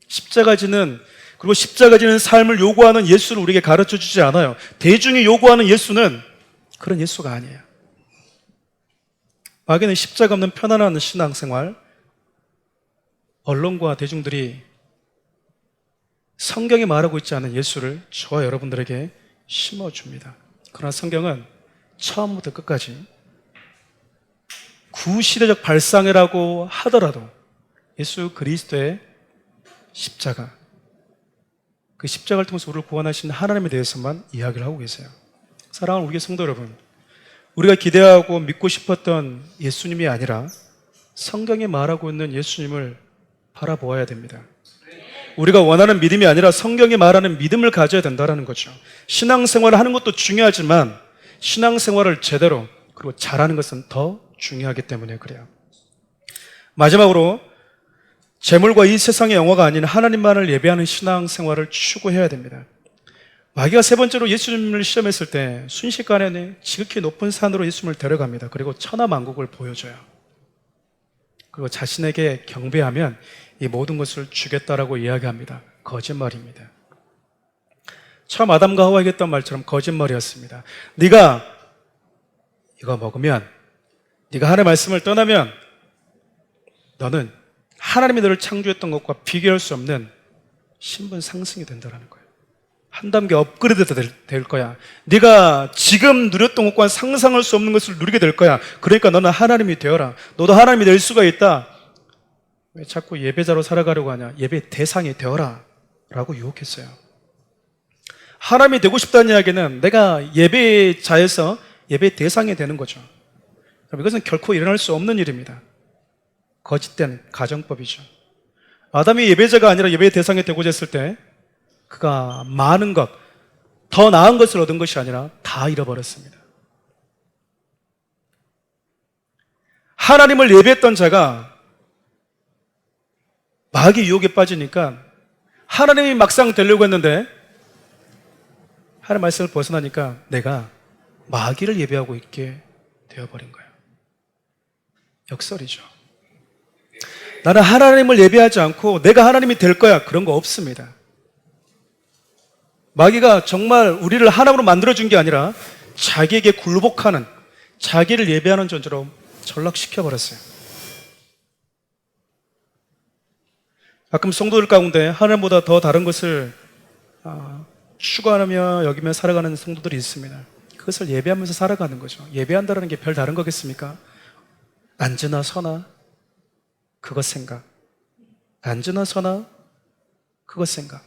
십자가 지는, 그리고 십자가 지는 삶을 요구하는 예수를 우리에게 가르쳐 주지 않아요. 대중이 요구하는 예수는 그런 예수가 아니에요. 마귀는 십자가 없는 편안한 신앙생활, 언론과 대중들이 성경이 말하고 있지 않은 예수를 저와 여러분들에게 심어줍니다. 그러나 성경은 처음부터 끝까지 구시대적 발상이라고 하더라도 예수 그리스도의 십자가, 그 십자가를 통해서 우리를 구원하신 하나님에 대해서만 이야기를 하고 계세요. 사랑하는 우리 성도 여러분, 우리가 기대하고 믿고 싶었던 예수님이 아니라 성경이 말하고 있는 예수님을 바라보아야 됩니다. 우리가 원하는 믿음이 아니라 성경이 말하는 믿음을 가져야 된다는 거죠. 신앙생활을 하는 것도 중요하지만 신앙생활을 제대로 그리고 잘하는 것은 더 중요하기 때문에 그래요. 마지막으로 재물과 이 세상의 영화가 아닌 하나님만을 예배하는 신앙생활을 추구해야 됩니다. 마귀가 세 번째로 예수님을 시험했을 때 순식간에 지극히 높은 산으로 예수님을 데려갑니다. 그리고 천하만국을 보여줘요. 그리고 자신에게 경배하면 이 모든 것을 주겠다라고 이야기합니다. 거짓말입니다. 처음 아담과 하와에게 했던 말처럼 거짓말이었습니다. 네가 이거 먹으면, 네가 하나님의 말씀을 떠나면 너는 하나님이 너를 창조했던 것과 비교할 수 없는 신분 상승이 된다는 거예요. 한 단계 업그레이드 될 거야. 네가 지금 누렸던 것과 상상할 수 없는 것을 누리게 될 거야. 그러니까 너는 하나님이 되어라. 너도 하나님이 될 수가 있다. 왜 자꾸 예배자로 살아가려고 하냐? 예배 대상이 되어라. 라고 유혹했어요. 하나님이 되고 싶다는 이야기는 내가 예배자에서 예배 대상이 되는 거죠. 이것은 결코 일어날 수 없는 일입니다. 거짓된 가정법이죠. 아담이 예배자가 아니라 예배 대상이 되고자 했을 때 그가 많은 것, 더 나은 것을 얻은 것이 아니라 다 잃어버렸습니다. 하나님을 예배했던 자가 마귀의 유혹에 빠지니까 하나님이 막상 되려고 했는데 하나님 말씀을 벗어나니까 내가 마귀를 예배하고 있게 되어버린 거예요. 역설이죠. 나는 하나님을 예배하지 않고 내가 하나님이 될 거야, 그런 거 없습니다. 마귀가 정말 우리를 하나님으로 만들어준 게 아니라 자기에게 굴복하는, 자기를 예배하는 존재로 전락시켜버렸어요. 가끔 성도들 가운데 하나님보다 더 다른 것을 추구하며 여기며 살아가는 성도들이 있습니다. 그것을 예배하면서 살아가는 거죠. 예배한다는 게 별 다른 거겠습니까? 앉으나 서나 그것 생각, 앉으나 서나 그것 생각.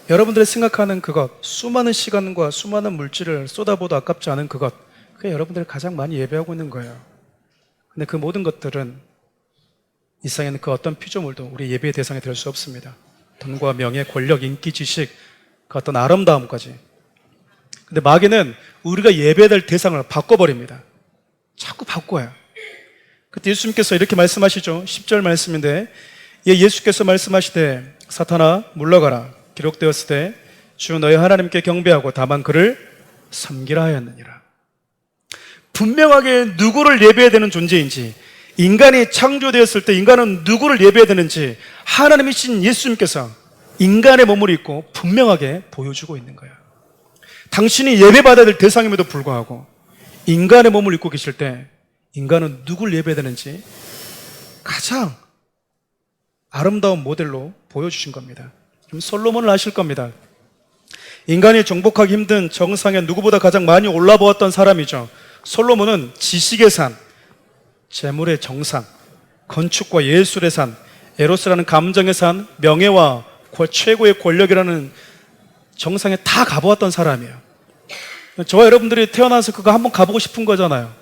여러분들이 생각하는 그것, 수많은 시간과 수많은 물질을 쏟아부어도 아깝지 않은 그것, 그게 여러분들이 가장 많이 예배하고 있는 거예요. 근데 그 모든 것들은 이 세상에는 그 어떤 피조물도 우리 예배의 대상이 될 수 없습니다. 돈과 명예, 권력, 인기, 지식, 그 어떤 아름다움까지. 근데 마귀는 우리가 예배될 대상을 바꿔버립니다. 자꾸 바꿔요. 그때 예수님께서 이렇게 말씀하시죠. 10절 말씀인데, 예수께서 말씀하시되 사탄아 물러가라. 기록되었을 때 주 너희 하나님께 경배하고 다만 그를 섬기라 하였느니라. 분명하게 누구를 예배해야 되는 존재인지, 인간이 창조되었을 때 인간은 누구를 예배해야 되는지 하나님이신 예수님께서 인간의 몸을 입고 분명하게 보여주고 있는 거예요. 당신이 예배받아야 될 대상임에도 불구하고 인간의 몸을 입고 계실 때 인간은 누굴 예배해야 되는지 가장 아름다운 모델로 보여주신 겁니다. 그럼 솔로몬을 아실 겁니다. 인간이 정복하기 힘든 정상에 누구보다 가장 많이 올라보았던 사람이죠. 솔로몬은 지식의 산, 재물의 정상, 건축과 예술의 산, 에로스라는 감정의 산, 명예와 최고의 권력이라는 정상에 다 가보았던 사람이에요. 저와 여러분들이 태어나서 그거 한번 가보고 싶은 거잖아요.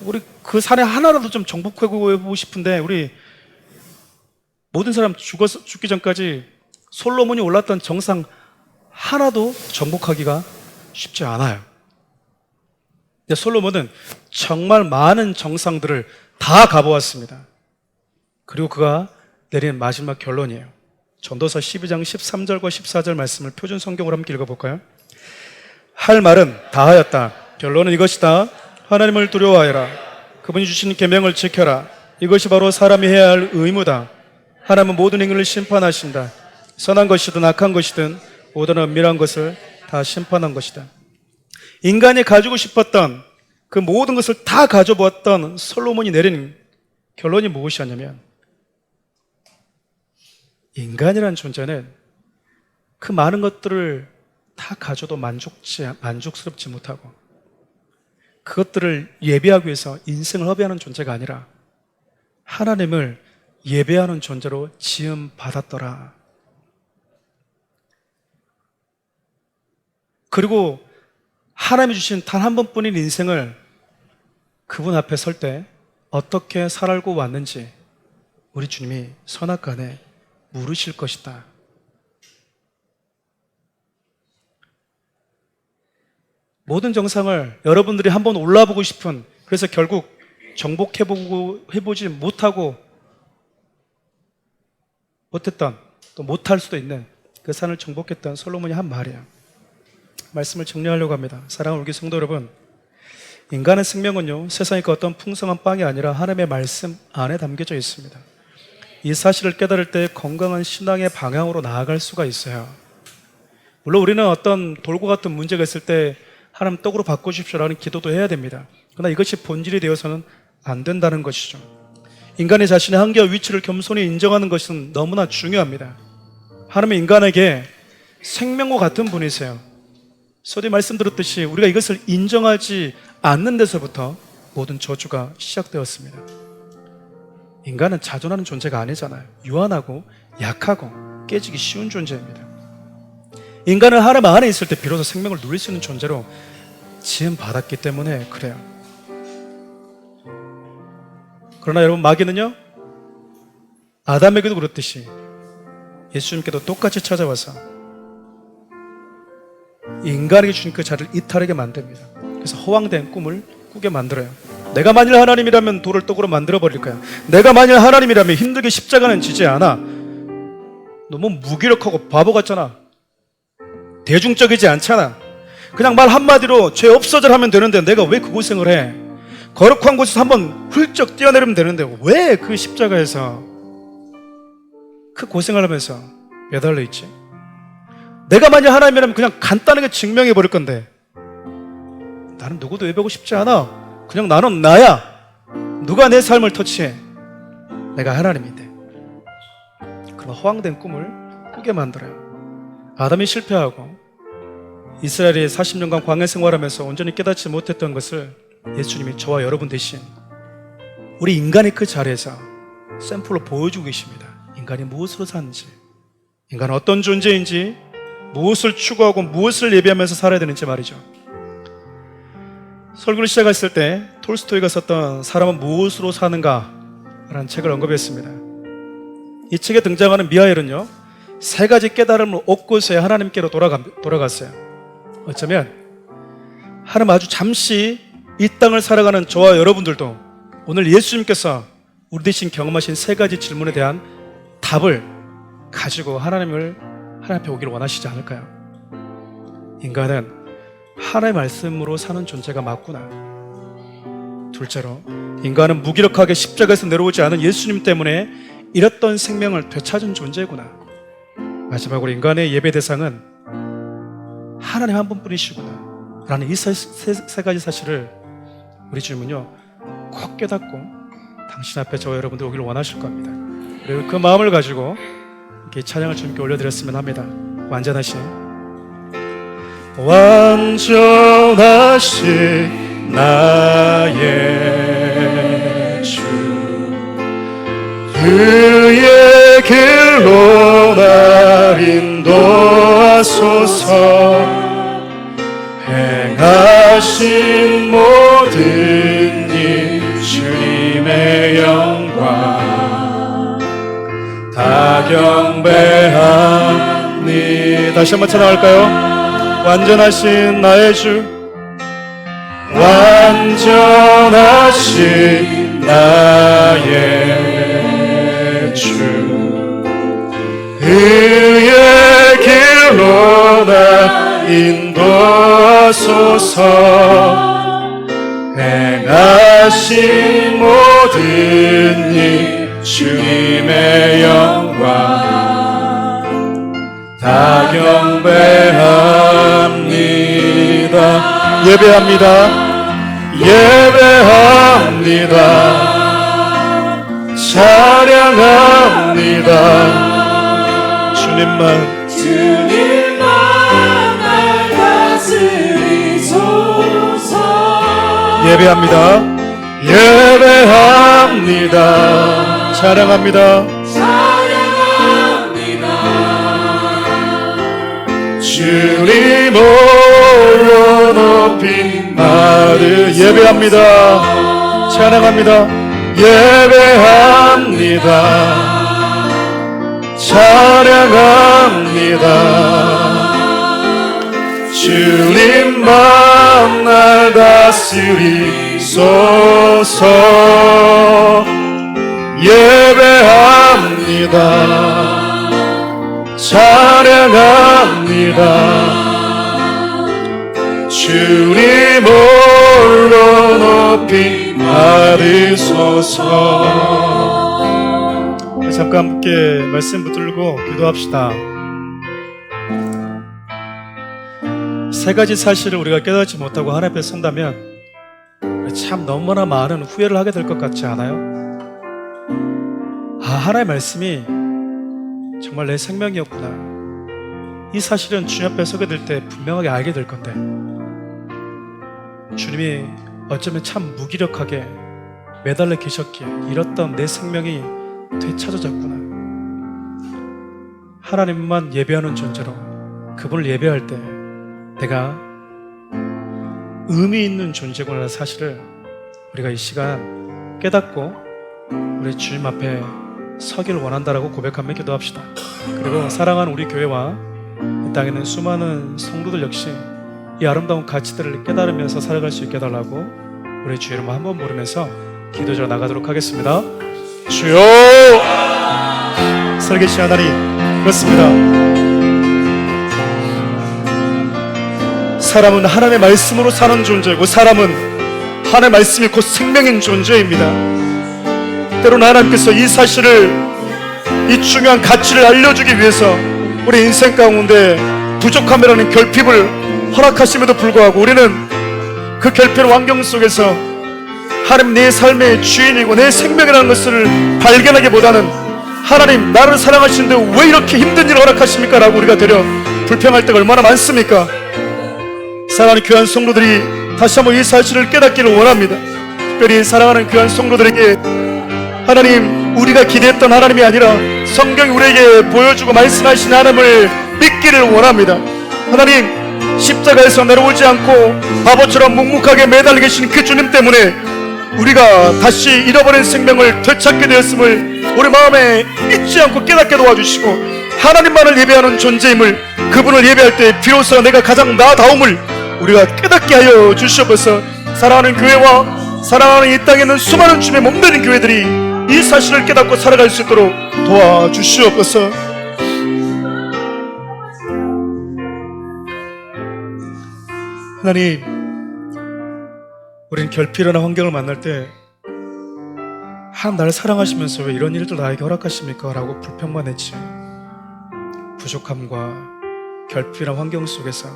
우리 그 산에 하나라도 좀 정복해보고 싶은데, 우리 모든 사람 죽기 전까지 솔로몬이 올랐던 정상 하나도 정복하기가 쉽지 않아요. 근데 솔로몬은 정말 많은 정상들을 다 가보았습니다. 그리고 그가 내린 마지막 결론이에요. 전도서 12장 13절과 14절 말씀을 표준 성경으로 함께 읽어볼까요? 할 말은 다 하였다. 결론은 이것이다. 하나님을 두려워하여라. 그분이 주신 계명을 지켜라. 이것이 바로 사람이 해야 할 의무다. 하나님은 모든 행위를 심판하신다. 선한 것이든 악한 것이든 모든 은밀한 것을 다 심판한 것이다. 인간이 가지고 싶었던 그 모든 것을 다 가져보았던 솔로몬이 내린 결론이 무엇이었냐면, 인간이라는 존재는 그 많은 것들을 다 가져도 만족스럽지 못하고 그것들을 예배하기 위해서 인생을 허비하는 존재가 아니라 하나님을 예배하는 존재로 지음받았더라. 그리고 하나님이 주신 단 한 번뿐인 인생을 그분 앞에 설 때 어떻게 살아고 왔는지 우리 주님이 선악간에 물으실 것이다. 모든 정상을 여러분들이 한번 올라보고 싶은, 그래서 결국 정복해보지 못했던, 또 못할 수도 있는 그 산을 정복했던 솔로몬이 한 말이에요. 말씀을 정리하려고 합니다. 사랑하는 우리 성도 여러분, 인간의 생명은요, 세상의 그 어떤 풍성한 빵이 아니라 하나님의 말씀 안에 담겨져 있습니다. 이 사실을 깨달을 때 건강한 신앙의 방향으로 나아갈 수가 있어요. 물론 우리는 어떤 돌고 같은 문제가 있을 때 하나님 떡으로 바꿔주십시오라는 기도도 해야 됩니다. 그러나 이것이 본질이 되어서는 안 된다는 것이죠. 인간이 자신의 한계와 위치를 겸손히 인정하는 것은 너무나 중요합니다. 하나님은 인간에게 생명과 같은 분이세요. 서두에 말씀드렸듯이 우리가 이것을 인정하지 않는 데서부터 모든 저주가 시작되었습니다. 인간은 자존하는 존재가 아니잖아요. 유한하고 약하고 깨지기 쉬운 존재입니다. 인간은 하나님 안에 있을 때 비로소 생명을 누릴 수 있는 존재로 지음 받았기 때문에 그래요. 그러나 여러분, 마귀는요, 아담에게도 그렇듯이 예수님께도 똑같이 찾아와서 인간에게 주신 그 자리를 이탈하게 만듭니다. 그래서 허황된 꿈을 꾸게 만들어요. 내가 만일 하나님이라면 돌을 떡으로 만들어버릴 거야. 내가 만일 하나님이라면 힘들게 십자가는 지지 않아. 너무 무기력하고 바보 같잖아. 대중적이지 않잖아. 그냥 말 한마디로 죄 없어져 하면 되는데 내가 왜 그 고생을 해? 거룩한 곳에서 한번 훌쩍 뛰어내리면 되는데 왜 그 십자가에서 그 고생을 하면서 매달려 있지? 내가 만약 하나님이라면 그냥 간단하게 증명해 버릴 건데 나는 누구도 외배하고 싶지 않아. 그냥 나는 나야. 누가 내 삶을 터치해? 내가 하나님인데. 그런 허황된 꿈을 꾸게 만들어요. 아담이 실패하고 이스라엘이 40년간 광야 생활하면서 온전히 깨닫지 못했던 것을 예수님이 저와 여러분 대신 우리 인간의 그 자리에서 샘플로 보여주고 계십니다. 인간이 무엇으로 사는지, 인간은 어떤 존재인지, 무엇을 추구하고 무엇을 예배하면서 살아야 되는지 말이죠. 설교를 시작했을 때 톨스토이가 썼던 사람은 무엇으로 사는가 라는 책을 언급했습니다. 이 책에 등장하는 미하엘은요, 세 가지 깨달음을 얻고서야 하나님께로 돌아갔어요. 어쩌면 하나님 아주 잠시 이 땅을 살아가는 저와 여러분들도 오늘 예수님께서 우리 대신 경험하신 세 가지 질문에 대한 답을 가지고 하나님 앞에 오기를 원하시지 않을까요? 인간은 하나님의 말씀으로 사는 존재가 맞구나. 둘째로, 인간은 무기력하게 십자가에서 내려오지 않은 예수님 때문에 잃었던 생명을 되찾은 존재구나. 마지막으로, 인간의 예배 대상은 하나님 한 분뿐이시구나 라는 이 세 가지 사실을 우리 주님은요 꼭 깨닫고 당신 앞에 저와 여러분들 오기를 원하실 겁니다. 그리고 그 마음을 가지고 이렇게 찬양을 주님께 올려드렸으면 합니다. 완전하신 나의 주, 그의 길로 날 인도하소서. 행하신 모든 일 주님의 영광 다 경배하니. 다시 한번 찬양할까요? 완전하신 나의 주, 완전하신 나의 주, 그의 길로 나 인도하소서. 행하신 모든 일 주님의 영광 다 경배합니다. 예배합니다. 찬양합니다. 주님만 날 다스리소서. 예배합니다. 찬양합니다. 주님 홀로 높인 나를. 예배합니다. 찬양합니다. 예배합니다. 찬양합니다. 주님만 날 다스리소서. 예배합니다. 찬양합니다. 주님 홀로 높이 받으소서. 잠깐 함께 말씀 붙들고 기도합시다. 세 가지 사실을 우리가 깨닫지 못하고 하나님 앞에 선다면 참 너무나 많은 후회를 하게 될 것 같지 않아요? 하나님의 말씀이 정말 내 생명이었구나. 이 사실은 주님 앞에 서게 될 때 분명하게 알게 될 건데, 주님이 어쩌면 참 무기력하게 매달려 계셨기에 잃었던 내 생명이 되찾아졌구나. 하나님만 예배하는 존재로 그분을 예배할 때 내가 의미 있는 존재구나 사실을 우리가 이 시간 깨닫고 우리 주님 앞에 서기를 원한다라고 고백하며 기도합시다. 그리고 사랑하는 우리 교회와 이 땅에 있는 수많은 성도들 역시 이 아름다운 가치들을 깨달으면서 살아갈 수 있게 해달라고 우리 주 이름 한번 부르면서 기도하러 나가도록 하겠습니다. 주여! 살계신 하나님, 그렇습니다. 사람은 하나님의 말씀으로 사는 존재고 사람은 하나님의 말씀이 곧 생명인 존재입니다. 때로는 하나님께서 이 사실을, 이 중요한 가치를 알려주기 위해서 우리 인생 가운데 부족함이라는 결핍을 허락하심에도 불구하고 우리는 그 결핍의 환경 속에서 하나님 내 삶의 주인이고 내 생명이라는 것을 발견하기보다는 하나님 나를 사랑하시는데 왜 이렇게 힘든 일을 허락하십니까? 라고 우리가 되려 불평할 때가 얼마나 많습니까? 사랑하는 귀한 성도들이 다시 한번 이 사실을 깨닫기를 원합니다. 특별히 사랑하는 귀한 성도들에게 하나님, 우리가 기대했던 하나님이 아니라 성경이 우리에게 보여주고 말씀하신 하나님을 믿기를 원합니다. 하나님, 십자가에서 내려오지 않고 바보처럼 묵묵하게 매달려 계신 그 주님 때문에 우리가 다시 잃어버린 생명을 되찾게 되었음을 우리 마음에 잊지 않고 깨닫게 도와주시고 하나님만을 예배하는 존재임을, 그분을 예배할 때 비로소 내가 가장 나다움을 우리가 깨닫게 하여 주시옵소서. 사랑하는 교회와 사랑하는 이 땅에 있는 수많은 주님의 몸되는 교회들이 이 사실을 깨닫고 살아갈 수 있도록 도와주시옵소서. 하나님, 우린 결핍이라는 환경을 만날 때 나를 사랑하시면서 왜 이런 일들 나에게 허락하십니까? 라고 불평만 했지. 부족함과 결핍이라는 환경 속에서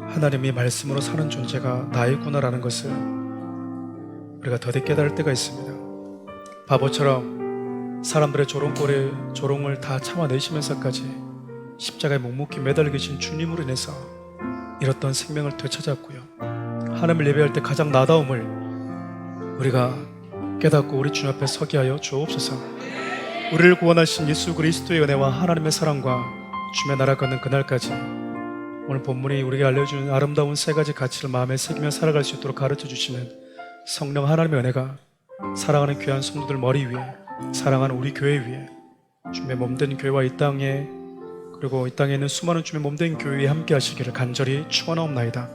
하나님이 말씀으로 사는 존재가 나이구나라는 것을 우리가 더디 깨달을 때가 있습니다. 바보처럼 사람들의 조롱을 다 참아내시면서까지 십자가에 묵묵히 매달려 계신 주님으로 인해서 잃었던 생명을 되찾았고요. 하나님을 예배할 때 가장 나다움을 우리가 깨닫고 우리 주님 앞에 서게 하여 주옵소서. 우리를 구원하신 예수 그리스도의 은혜와 하나님의 사랑과 주님의 나라 가는 그날까지 오늘 본문이 우리에게 알려주는 아름다운 세 가지 가치를 마음에 새기며 살아갈 수 있도록 가르쳐 주시는 성령 하나님의 은혜가 사랑하는 귀한 성도들 머리 위에, 사랑하는 우리 교회 위에, 주님의 몸된 교회와 이 땅에, 그리고 이 땅에 있는 수많은 주님의 몸된 교회에 함께 하시기를 간절히 축원하옵나이다.